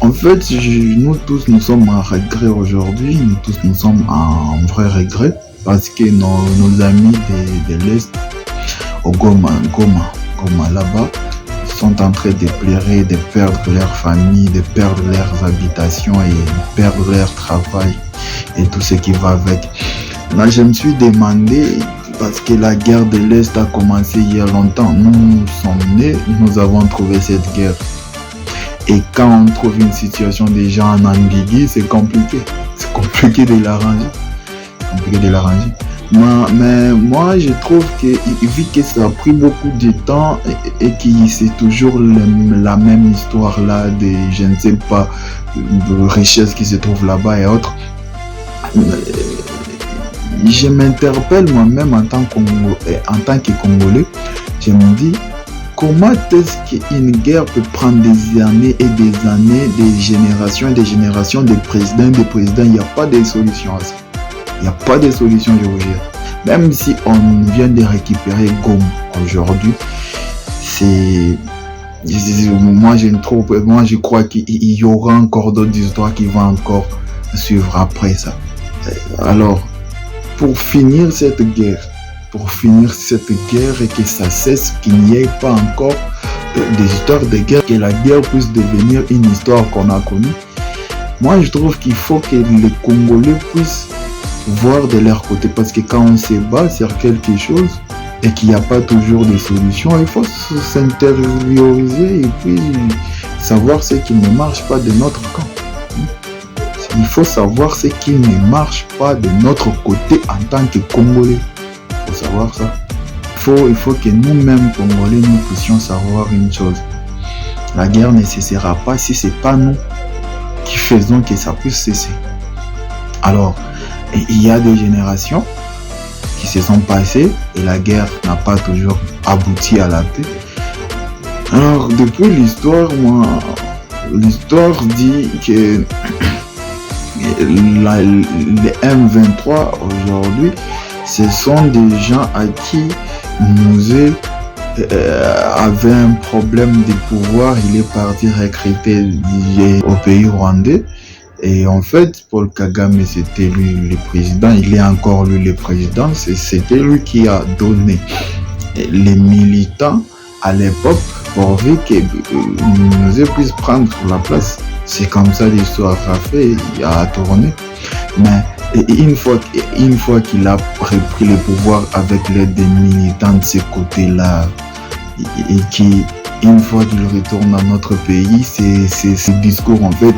En fait, nous tous, nous sommes en regret aujourd'hui. Nous tous, nous sommes en vrai regret parce que nos amis de l'Est, au Goma là-bas, sont en train de pleurer, de perdre leur famille, de perdre leurs habitations et de perdre leur travail et tout ce qui va avec. Là, je me suis demandé, parce que la guerre de l'Est a commencé il y a longtemps. Nous sommes nés, nous avons trouvé cette guerre. Et quand on trouve une situation déjà en ambigu, c'est compliqué. C'est compliqué de l'arranger. Mais moi, je trouve que vu que ça a pris beaucoup de temps et que c'est toujours la même histoire là de, je ne sais pas, de richesses qui se trouvent là-bas et autres, je m'interpelle moi-même en tant que Congolais. Je me dis, comment est-ce qu'une guerre peut prendre des années et des années, des générations et des générations de présidents, il n'y a pas de solution à ça. Il n'y a pas de solution, je vous jure. Même si on vient de récupérer Goma aujourd'hui, moi je crois qu'il y aura encore d'autres histoires qui vont encore suivre après ça. Alors, pour finir cette guerre et que ça cesse, qu'il n'y ait pas encore des histoires de guerre, que la guerre puisse devenir une histoire qu'on a connue, moi je trouve qu'il faut que les Congolais puissent voir de leur côté, parce que quand on se bat sur quelque chose et qu'il n'y a pas toujours de solution, il faut s'intérioriser et puis savoir ce qui ne marche pas de notre camp. Il faut savoir ce qui ne marche pas de notre côté en tant que Congolais. Il faut savoir ça. Il faut que nous-mêmes, Congolais, nous puissions savoir une chose. La guerre ne cessera pas si ce n'est pas nous qui faisons que ça puisse cesser. Alors, il y a des générations qui se sont passées et la guerre n'a pas toujours abouti à la paix. Alors, depuis l'histoire dit que les M23 aujourd'hui, ce sont des gens à qui Musée avait un problème de pouvoir. Il est parti recruter au pays rwandais. Et en fait, Paul Kagame, c'était lui le président. Il est encore lui le président. C'était lui qui a donné les militants à l'époque pourvu que Musée puisse prendre la place. C'est comme ça l'histoire a fait, il a tourné. Mais une fois qu'il a repris le pouvoir avec l'aide des militants de ce côté-là, et qu'une fois qu'il retourne dans notre pays, c'est ce discours en fait,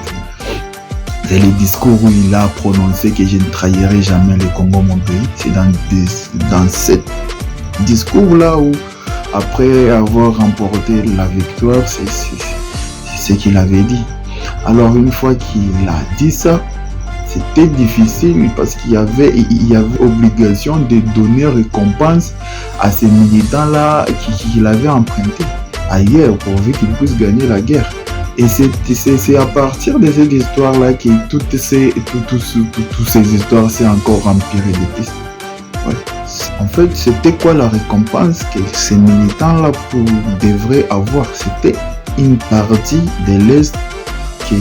c'est le discours où il a prononcé que je ne trahirai jamais le Congo, mon pays. C'est dans ce discours-là où, après avoir remporté la victoire, c'est ce qu'il avait dit. Alors une fois qu'il a dit ça, c'était difficile parce qu'il y avait obligation de donner récompense à ces militants-là qu'il avait empruntés ailleurs pourvu qu'ils puissent gagner la guerre. Et c'est à partir de cette histoire-là que toutes ces histoires s'est encore empiré de pistes. Ouais. En fait, c'était quoi la récompense que ces militants-là devraient avoir? C'était une partie de l'Est qui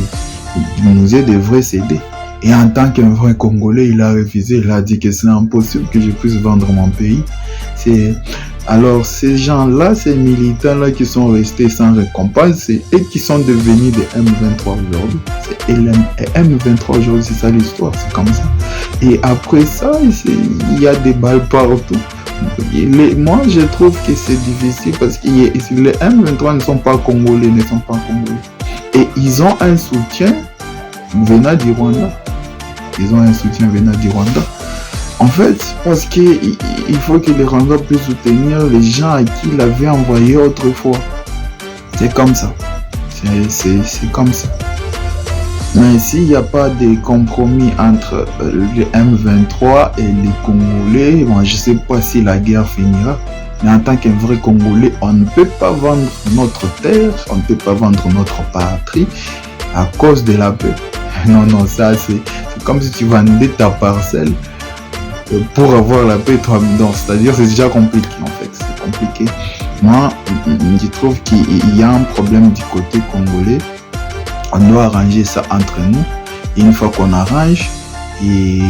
nous devrait céder. Et en tant qu'un vrai Congolais, il a refusé, il a dit que c'est impossible que je puisse vendre mon pays. Alors ces gens-là, ces militants-là qui sont restés sans récompense, et qui sont devenus des M23 aujourd'hui. C'est M23 aujourd'hui, c'est ça l'histoire, c'est comme ça. Et après ça, il y a des balles partout. Moi, je trouve que c'est difficile parce que les M23 ne sont pas Congolais, Et ils ont un soutien venant du Rwanda. En fait, parce qu'il faut que les Rwandais puissent soutenir les gens à qui il avait envoyé autrefois. C'est comme ça. C'est comme ça. Mais s'il n'y a pas de compromis entre les M23 et les Congolais, bon, je ne sais pas si la guerre finira. Mais en tant qu'un vrai Congolais, on ne peut pas vendre notre terre, on ne peut pas vendre notre patrie à cause de la paix. Non, ça c'est comme si tu vendais ta parcelle pour avoir la paix toi-même. C'est-à-dire c'est déjà compliqué en fait, c'est compliqué. Moi, je trouve qu'il y a un problème du côté congolais On doit arranger ça entre nous. Et une fois qu'on arrange, et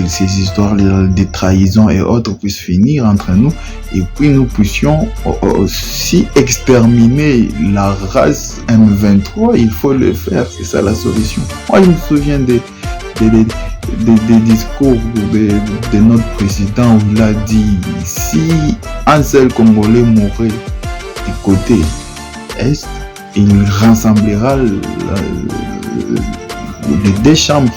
ces histoires de trahison et autres puissent finir entre nous, et puis nous puissions aussi exterminer la race M23. Il faut le faire, c'est ça la solution. Moi je me souviens des discours de notre président où il a dit si un seul Congolais mourait du côté Est, il rassemblera les deux chambres